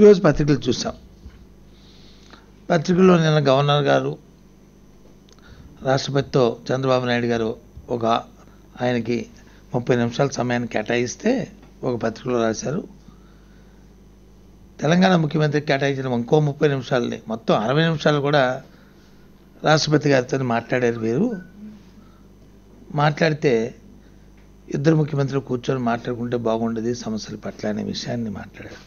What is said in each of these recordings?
ఈరోజు పత్రికలు చూసాం. పత్రికల్లో నిన్న గవర్నర్ గారు రాష్ట్రపతితో చంద్రబాబు నాయుడు గారు ఆయనకి 30 నిమిషాల సమయాన్ని కేటాయిస్తే ఒక పత్రికలో రాశారు. తెలంగాణ ముఖ్యమంత్రికి కేటాయించిన ఇంకో 30 నిమిషాలని మొత్తం 60 నిమిషాలు కూడా రాష్ట్రపతి గారితో మాట్లాడారు. వీరు మాట్లాడితే ఇద్దరు ముఖ్యమంత్రులు కూర్చొని మాట్లాడుకుంటే బాగుండేది సమస్యల పట్ల అనే విషయాన్ని మాట్లాడారు.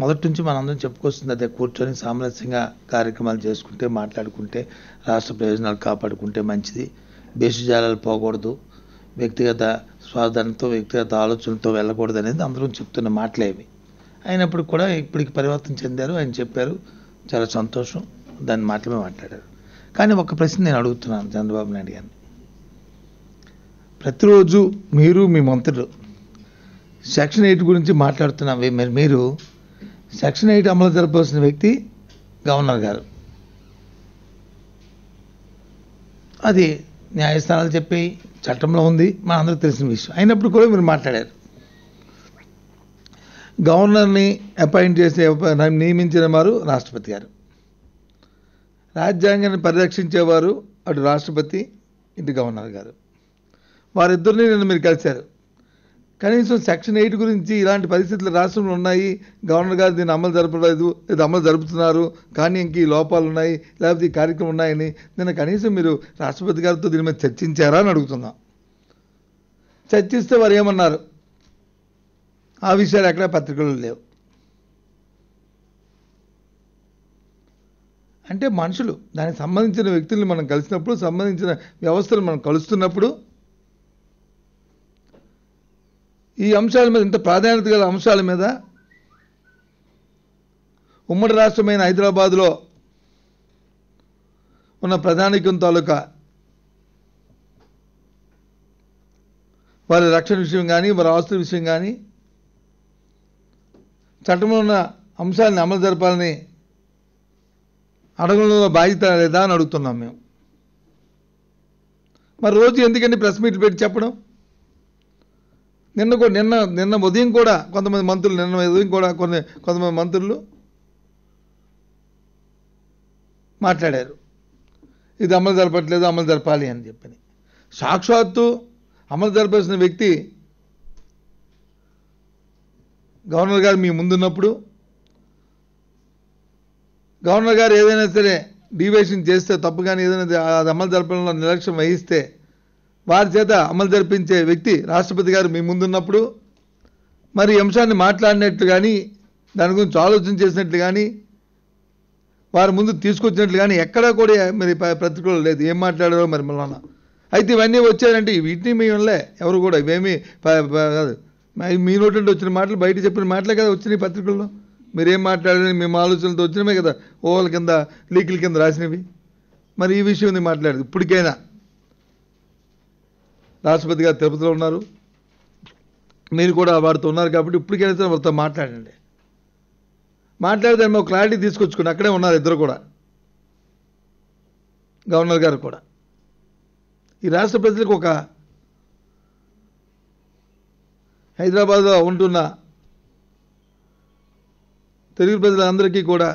మొదటి నుంచి మనందరం చెప్పుకొస్తుంది అదే, కూర్చొని సామరస్యంగా కార్యక్రమాలు చేసుకుంటే మాట్లాడుకుంటే రాష్ట్ర ప్రయోజనాలు కాపాడుకుంటే మంచిది, బేషజాలాలు పోకూడదు, వ్యక్తిగత స్వార్థంతో వ్యక్తిగత ఆలోచనలతో వెళ్ళకూడదు అనేది అందరం చెప్తున్న మాటలేవి. అయినప్పుడు కూడా ఇప్పటికి పరివర్తన చెందారు. ఆయన చెప్పారు, చాలా సంతోషం, దాని మాటలమే మాట్లాడారు. కానీ ఒక ప్రశ్న నేను అడుగుతున్నాను చంద్రబాబు నాయుడు గారిని. ప్రతిరోజు మీరు మీ మంత్రులు సెక్షన్ 8 గురించి మాట్లాడుతున్నాం. మీరు సెక్షన్ 8 అమలు జరపాల్సిన వ్యక్తి గవర్నర్ గారు. అది న్యాయస్థానాలు చెప్పి చట్టంలో ఉంది, మన అందరికీ తెలిసిన విషయం. అయినప్పుడు కూడా మీరు మాట్లాడారు. గవర్నర్ని అపాయింట్ చేసే నియమించిన వారు రాష్ట్రపతి గారు, రాజ్యాంగాన్ని పరిరక్షించేవారు అటు రాష్ట్రపతి ఇటు గవర్నర్ గారు. వారిద్దరిని నిన్న మీరు కలిశారు. కనీసం సెక్షన్ 8 గురించి ఇలాంటి పరిస్థితులు రాష్ట్రంలో ఉన్నాయి, గవర్నర్ గారు దీన్ని అమలు జరపలేదు, ఇది అమలు జరుపుతున్నారు, కానీ ఇంక ఈ లోపాలు ఉన్నాయి, లేకపోతే ఈ కార్యక్రమం ఉన్నాయని నిన్న కనీసం మీరు రాష్ట్రపతి గారితో దీని మీద చర్చించారా అని అడుగుతున్నాం. చర్చిస్తే వారు ఏమన్నారు? ఆ విషయాలు ఎక్కడ పత్రికల్లో లేవు. అంటే మనుషులు, దానికి సంబంధించిన వ్యక్తుల్ని మనం కలిసినప్పుడు, సంబంధించిన వ్యవస్థలు మనం కలుస్తున్నప్పుడు ఈ అంశాల మీద, ఇంత ప్రాధాన్యత గల అంశాల మీద ఉమ్మడి రాష్ట్రమైన హైదరాబాద్లో ఉన్న ప్రధానికం తాలూకా వారి రక్షణ విషయం కానీ, వారి ఆస్తుల విషయం కానీ, చట్టంలో ఉన్న అంశాలను అమలు జరపాలని అడగడంలో బాధ్యత లేదా అని అడుగుతున్నాం మేము. మరి రోజు ఎందుకంటే ప్రెస్ మీట్లు పెట్టి చెప్పడం? నిన్న ఉదయం కూడా కొంతమంది మంత్రులు మాట్లాడారు, ఇది అమలు జరపట్లేదు, అమలు జరపాలి అని చెప్పని. సాక్షాత్తు అమలు జరపాల్సిన వ్యక్తి గవర్నర్ గారు మీ ముందున్నప్పుడు, గవర్నర్ గారు ఏదైనా సరే డీవియేషన్ చేస్తే, తప్పు కానీ ఏదైనా అది అమలు జరపడంలో నిర్లక్ష్యం వహిస్తే వారి చేత అమలు జరిపించే వ్యక్తి రాష్ట్రపతి గారు మీ ముందున్నప్పుడు, మరి అంశాన్ని మాట్లాడినట్లు కానీ, దాని గురించి ఆలోచన చేసినట్లు కానీ, వారి ముందు తీసుకొచ్చినట్లు కానీ ఎక్కడా కూడా మరి పత్రికలో లేదు. ఏం మాట్లాడారో మరి మళ్ళా. అయితే ఇవన్నీ వచ్చారంటే వీటిని మీ వల్లే ఎవరు కూడా ఇవేమీ కాదు, మీ నోటి వచ్చిన మాటలు, బయట చెప్పిన మాటలే కదా వచ్చినాయి పత్రికల్లో. మీరేం మాట్లాడారని మేము ఆలోచనలతో వచ్చినవే కదా, ఓవల కింద లీకుల కింద రాసినవి. మరి ఈ విషయం మాట్లాడదు. ఇప్పటికైనా రాష్ట్రపతి గారు తిరుపతిలో ఉన్నారు, మీరు కూడా వారితో ఉన్నారు కాబట్టి ఇప్పటికైనా సరే వారితో మాట్లాడండి. మాట్లాడితే మేము క్లారిటీ తీసుకొచ్చుకుని అక్కడే ఉన్నారు ఇద్దరు కూడా, గవర్నర్ గారు కూడా. ఈ రాష్ట్ర ప్రజలకు, ఒక హైదరాబాద్లో ఉంటున్న తెలుగు ప్రజలందరికీ కూడా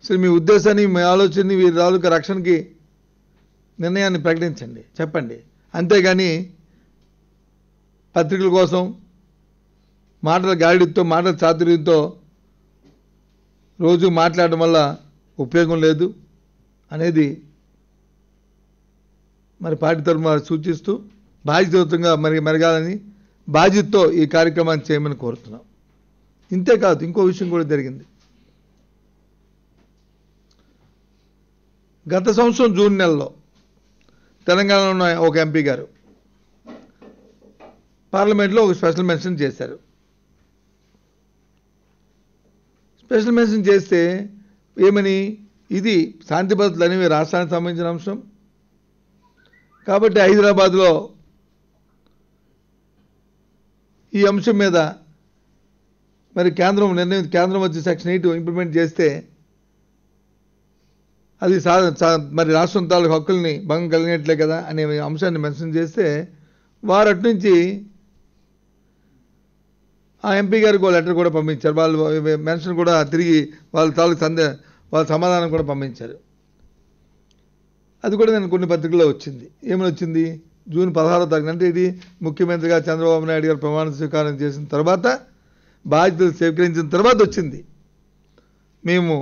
అసలు మీ ఉద్దేశాన్ని, మీ ఆలోచనని, వీరి తాలూకా రక్షణకి నిర్ణయాన్ని ప్రకటించండి, చెప్పండి. అంతేగాని పత్రికల కోసం మాటల గాడితో, మాటల చాతుర్యంతో రోజు మాట్లాడడం వల్ల ఉపయోగం లేదు అనేది మరి పార్టీ తరఫున సూచిస్తూ బాధ్యతయుతంగా మెరగాలని, బాధ్యతతో ఈ కార్యక్రమాన్ని చేయమని కోరుతున్నాం. ఇంతేకాదు, ఇంకో విషయం కూడా జరిగింది. గత సంవత్సరం జూన్ నెలలో తెలంగాణలో ఉన్న ఒక ఎంపీ గారు పార్లమెంట్లో ఒక స్పెషల్ మెన్షన్ చేశారు. స్పెషల్ మెన్షన్ చేస్తే ఏమని, ఇది శాంతి భద్రతలు అనేవి రాష్ట్రానికి సంబంధించిన అంశం కాబట్టి హైదరాబాద్లో ఈ అంశం మీద మరి కేంద్రం వచ్చి సెక్షన్ 8 ఇంప్లిమెంట్ చేస్తే అది మరి రాష్ట్రం తాలూకు హక్కుల్ని భంగం కలిగినట్లే కదా అనే అంశాన్ని మెన్షన్ చేస్తే వారు అటు నుంచి ఆ ఎంపీ గారికి ఒక లెటర్ కూడా పంపించారు. వాళ్ళు మెన్షన్ కూడా తిరిగి వాళ్ళ తాలూకు వాళ్ళ సమాధానం కూడా పంపించారు. అది కూడా నేను కొన్ని పత్రికల్లో వచ్చింది. ఏమని వచ్చింది? జూన్ 16వ తారీఖు, అంటే ఇది ముఖ్యమంత్రిగా చంద్రబాబు నాయుడు గారు ప్రమాణ స్వీకారం చేసిన తర్వాత, బాధ్యతలు స్వీకరించిన తర్వాత వచ్చింది. మేము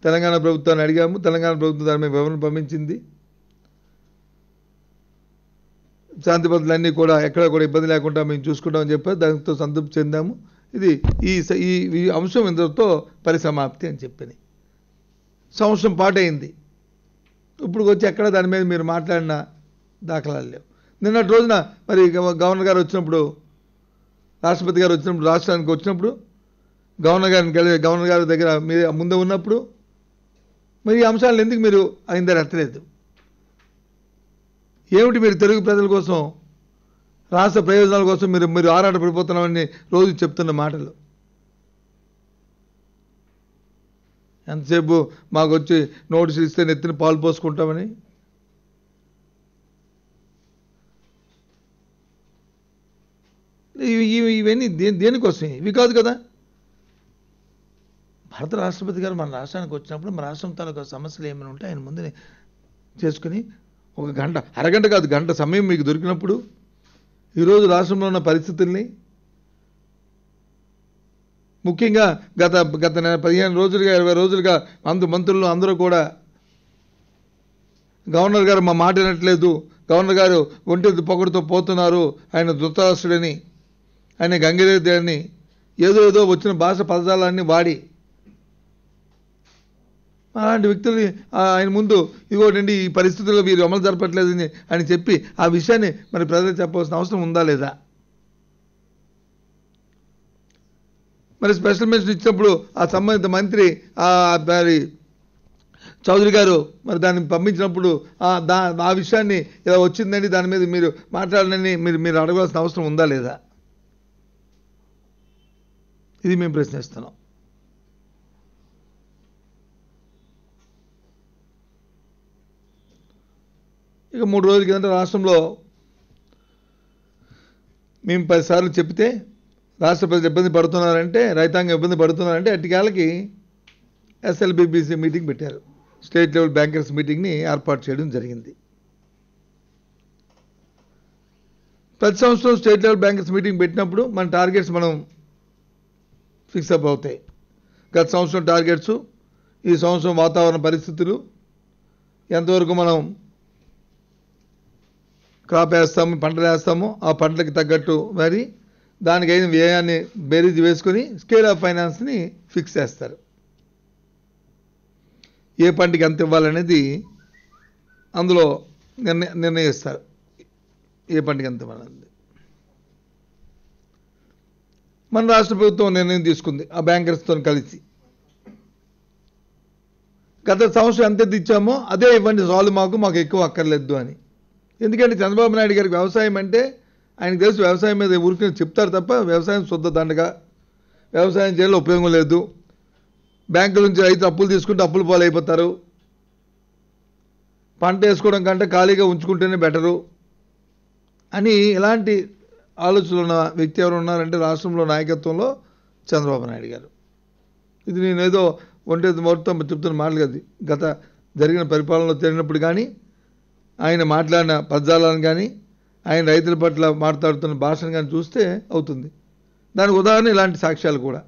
తెలంగాణ ప్రభుత్వాన్ని అడిగాము, తెలంగాణ ప్రభుత్వం దాని మీద వివరణ పంపించింది. శాంతి భద్రతలన్నీ కూడా ఎక్కడ కూడా ఇబ్బంది లేకుండా మేము చూసుకుంటామని చెప్పారు. దానితో సంతృప్తి చెందాము. ఇది ఈ అంశం ఇంతటితో పరిసమాప్తి అని చెప్పని సంవత్సరం పాటైంది. ఇప్పుడు వచ్చి ఎక్కడ దాని మీద మీరు మాట్లాడిన దాఖలాలు లేవు. నిన్నటి రోజున మరి గవర్నర్ గారు వచ్చినప్పుడు, రాష్ట్రపతి గారు వచ్చినప్పుడు, రాష్ట్రానికి వచ్చినప్పుడు గవర్నర్ గారి దగ్గర మీరు ముందే ఉన్నప్పుడు మరి ఈ అంశాలను ఎందుకు మీరు ఆయన దగ్గర ఎత్తలేదు? ఏమిటి మీరు తెలుగు ప్రజల కోసం, రాష్ట్ర ప్రయోజనాల కోసం మీరు ఆరాటపడిపోతున్నామని రోజు చెప్తున్న మాటలు? ఎంతసేపు మాకు వచ్చి నోటీసులు ఇస్తే నెత్తిన పాలు పోసుకుంటామని? ఇవన్నీ దేనికోసం? ఇవి కాదు కదా. భారత రాష్ట్రపతి గారు మన రాష్ట్రానికి వచ్చినప్పుడు మన రాష్ట్రం తాలూకా సమస్యలు ఏమైనా ఉంటే ఆయన ముందు చేసుకుని ఒక గంట, అరగంట కాదు, గంట సమయం మీకు దొరికినప్పుడు ఈరోజు రాష్ట్రంలో ఉన్న పరిస్థితుల్ని, ముఖ్యంగా గత 15 రోజులుగా 20 రోజులుగా మంత్రులు అందరూ కూడా గవర్నర్ గారు మా మాట వినట్లేదు, గవర్నర్ గారు ఒంటి పొగడుతో పోతున్నారు, ఆయన ధృతరాష్ట్రుడని, ఆయన గంగిరెద్ది అని ఏదో వచ్చిన భాష పదజాలాన్ని వాడి అలాంటి వ్యక్తుల్ని ఆయన ముందు ఇదిగోటండి ఈ పరిస్థితుల్లో మీరు అమలు జరపట్లేదని అని చెప్పి ఆ విషయాన్ని మరి ప్రజలకు చెప్పవలసిన అవసరం ఉందా లేదా? మరి స్పెషల్ మెన్షన్ ఇచ్చినప్పుడు ఆ సంబంధిత మంత్రి మరి చౌదరి గారు మరి దాన్ని పంపించినప్పుడు ఆ విషయాన్ని ఇలా వచ్చిందని దాని మీద మీరు మాట్లాడాలని మీరు అడగాల్సిన అవసరం ఉందా లేదా? ఇది మేము ప్రశ్నిస్తున్నాం. ఇక 3 రోజుల కిందట రాష్ట్రంలో మేము 10 సార్లు చెప్తే రాష్ట్ర ప్రజలు ఇబ్బంది పడుతున్నారంటే, రైతాంగం ఇబ్బంది పడుతున్నారంటే అట్టికాలకి ఎస్ఎల్బిబిసి మీటింగ్ పెట్టారు. స్టేట్ లెవెల్ బ్యాంకర్స్ మీటింగ్ని ఏర్పాటు చేయడం జరిగింది. ప్రతి సంవత్సరం స్టేట్ లెవెల్ బ్యాంకర్స్ మీటింగ్ పెట్టినప్పుడు మన టార్గెట్స్ మనం ఫిక్స్ అప్ అవుతాయి. గత సంవత్సరం టార్గెట్స్, ఈ సంవత్సరం వాతావరణ పరిస్థితులు, ఎంతవరకు మనం క్రాప్ వేస్తాము, పంటలు వేస్తాము, ఆ పంటలకు తగ్గట్టు మరి దానికి అయిన వ్యయాన్ని బేరీజ్ వేసుకొని స్కేల్ ఆఫ్ ఫైనాన్స్ని ఫిక్స్ చేస్తారు. ఏ పంటకి ఎంత ఇవ్వాలనేది అందులో నిర్ణయిస్తారు. ఏ పంటకి ఎంత ఇవ్వాలనేది మన రాష్ట్ర ప్రభుత్వం నిర్ణయం తీసుకుంది ఆ బ్యాంకర్స్తో కలిసి. గత సంవత్సరం ఎంత ఇచ్చామో అదే ఇవ్వండి చాలు, మాకు ఎక్కువ అక్కర్లేదు అని. ఎందుకంటే చంద్రబాబు నాయుడు గారికి వ్యవసాయం అంటే ఆయనకు తెలుసు, వ్యవసాయం మీద ఊరికి చెప్తారు తప్ప వ్యవసాయం శుద్ధ దండగా, వ్యవసాయం చేయాలి ఉపయోగం లేదు, బ్యాంకుల నుంచి రైతు అప్పులు తీసుకుంటే అప్పులు పాలైపోతారు, పంట వేసుకోవడం కంటే ఖాళీగా ఉంచుకుంటేనే బెటరు అని ఇలాంటి ఆలోచనలు ఉన్న వ్యక్తి ఎవరు ఉన్నారంటే రాష్ట్రంలో నాయకత్వంలో చంద్రబాబు నాయుడు గారు. ఇది నేనేదో మొత్తం చెప్తున్న మాటలు కాదు. గత జరిగిన పరిపాలనలో తెలియనప్పుడు కానీ, ఆయన మాట్లాడిన పదజాలను కానీ, ఆయన రైతుల పట్ల మాట్లాడుతున్న భాషను కానీ చూస్తే అవుతుంది. దానికి ఉదాహరణ ఇలాంటి సాక్ష్యాలు కూడా.